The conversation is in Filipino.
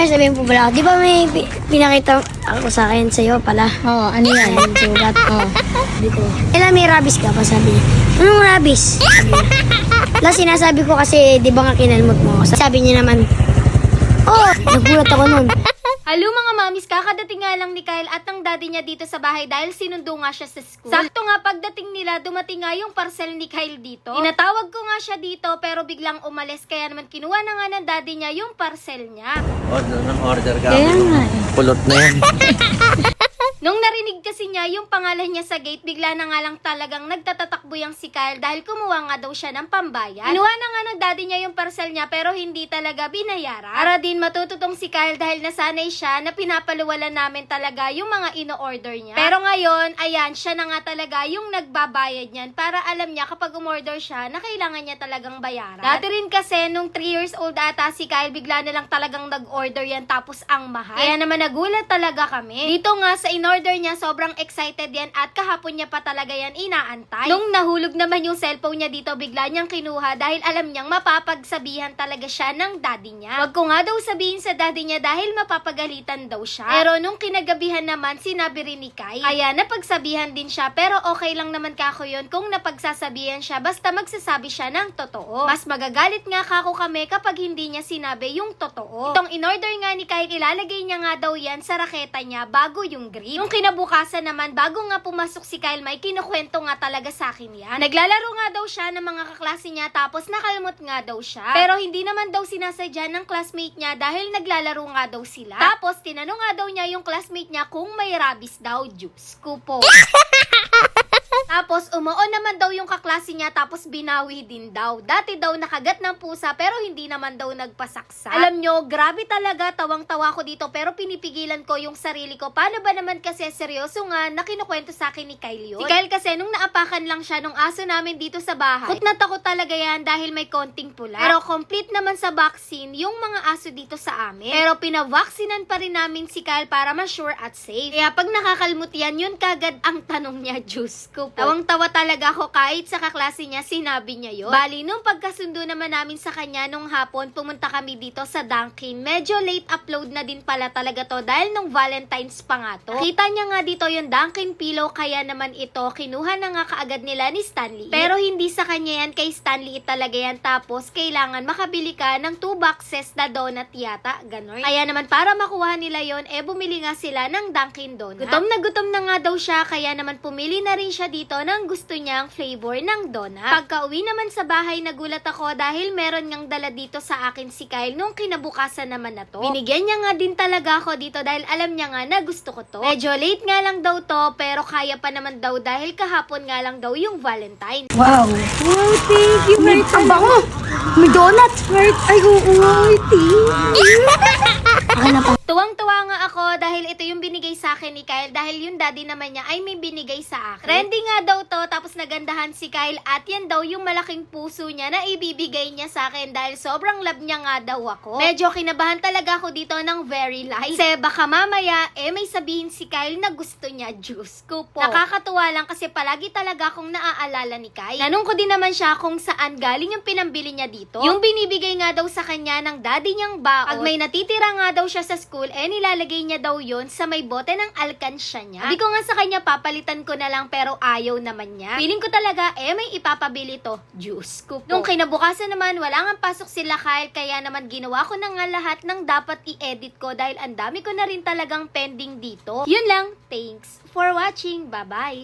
may sabihin po pala ako. Di ba may pinakita ako sa akin sa'yo pala? Oo, ano yan? Ayan, sugat. Oo. Dito. Kailan may rabies ka pa, sabi niya. Anong rabies? Sabi niya. Tapos sinasabi ko kasi, di ba nga kinalmot mo? Sabi niya naman, oh, nagulat ako nun. Hello mga mamis, kakadating nga lang ni Kyle at ng daddy niya dito sa bahay dahil sinundo nga siya sa school. Sakto nga pagdating nila, dumating nga yung parcel ni Kyle dito. Tinatawag ko nga siya dito pero biglang umalis kaya naman kinuha na nga ng daddy niya yung parcel niya. Order ng order ka. Kaya nga eh. Pulot na yan. Nung narinig kasi niya yung pangalan niya sa gate, bigla na nga lang talagang nagtatatakbo yung si Kyle dahil kumuha nga daw siya ng pambayan. Kinuha na nga ng daddy niya yung parcel niya pero hindi talaga binayaran. Para din matututong si Kyle dahil nasanay siya na pinapaluwalan namin talaga yung mga ino-order niya. Pero ngayon, ayan, siya na nga talaga yung nagbabayad niyan para alam niya kapag umorder siya na kailangan niya talagang bayaran. Dati rin kasi nung 3 years old ata si Kyle, bigla na lang talagang nag-order yan tapos ang mahal. Kaya naman nagulat talaga kami. Dito nga sa in-order niya, sobrang excited yan at kahapon niya pa talaga yan inaantay. Nung nahulog naman yung cellphone niya dito, bigla niyang kinuha dahil alam niyang mapapagsabihan talaga siya ng daddy niya. Wag ko nga daw sabihin sa daddy niya dahil mapapagalitan daw siya. Pero nung kinagabihan naman, sinabi rin ni Kai, kaya napagsabihan din siya pero okay lang naman kako yun kung napagsasabihan siya basta magsasabi siya ng totoo. Mas magagalit nga kako kami kapag hindi niya sinabi yung totoo. Itong in-order nga ni Kai, ilalagay niya nga daw yan sa raketa niya bago yung grip. Nung kinabukasan naman, bago nga pumasok si Kyle, may kinukwento nga talaga sa akin yan. Naglalaro nga daw siya ng mga kaklase niya tapos nakalmot nga daw siya. Pero hindi naman daw sinasadya ng classmate niya dahil naglalaro nga daw sila. Tapos tinanong nga daw niya yung classmate niya kung may rabies daw. Diyos ko po. Tapos, umuon naman daw yung kaklase niya tapos binawi din daw. Dati daw nakagat ng pusa pero hindi naman daw nagpasaksa. Alam nyo, grabe talaga, tawang-tawa ko dito pero pinipigilan ko yung sarili ko. Paano ba naman kasi seryoso nga na kinukwento sa akin ni Kyle yun? Si Kyle kasi nung naapakan lang siya nung aso namin dito sa bahay, takot na takot talaga yan dahil may konting pula. Pero complete naman sa vaccine yung mga aso dito sa amin. Pero pinavaksinan pa rin namin si Kyle para ma-sure at safe. Kaya pag nakakalmut yan, yun kagad ang tanong niya, Diyos ko po. Tawang-tawa talaga ako kahit sa kaklase niya, sinabi niya yun. Bali, nung pagkasundo naman namin sa kanya nung hapon, pumunta kami dito sa Dunkin. Medyo late upload na din pala talaga to dahil nung Valentine's pa nga to. Kita niya nga dito yung Dunkin pillow, kaya naman ito, kinuha na nga kaagad nila ni Stanley. Pero hindi sa kanya yan, kay Stanley talaga yan. Tapos, kailangan makabili ka ng 2 boxes na donut yata, ganon. Kaya naman para makuha nila yon, bumili nga sila ng Dunkin Donut. Gutom na nga daw siya, kaya naman pumili na rin siya dito ng gusto niyang flavor ng donut. Pagka-uwi naman sa bahay, nagulat ako dahil meron ngang dala dito sa akin si Kyle nung kinabukasan naman na to. Binigyan niya nga din talaga ako dito dahil alam niya nga na gusto ko to. Medyo late nga lang daw to pero kaya pa naman daw dahil kahapon nga lang daw yung Valentine. Wow. Wow, thank you, Heart. Ang bango. May donut. Heart, ay, oo, thank you. Akin na pa. Tuwang-tuwa nga ako dahil ito yung binigay sa akin ni Kyle dahil yung daddy naman niya ay may binigay sa akin. Trendy nga daw to tapos nagandahan si Kyle at yan daw yung malaking puso niya na ibibigay niya sa akin dahil sobrang love niya nga daw ako. Medyo kinabahan talaga ako dito ng very light. Kasi baka mamaya may sabihin si Kyle na gusto niya. Diyos ko po. Nakakatuwa lang kasi palagi talaga akong naaalala ni Kyle. Tanong ko din naman siya kung saan galing yung pinambili niya dito. Yung binibigay nga daw sa kanya ng daddy niyang baon. Pag may natitira nga daw siya sa school, nilalagay niya daw yon sa may bote ng alkansya niya. Hindi ko nga sa kanya papalitan ko na lang pero ayaw naman niya. Feeling ko talaga may ipapabili to. Diyos ko po. Nung kinabukasan naman, wala nga pasok sila Kyle kaya naman ginawa ko na nga lahat ng dapat i-edit ko dahil ang dami ko na rin talagang pending dito. Yun lang. Thanks for watching. Bye-bye.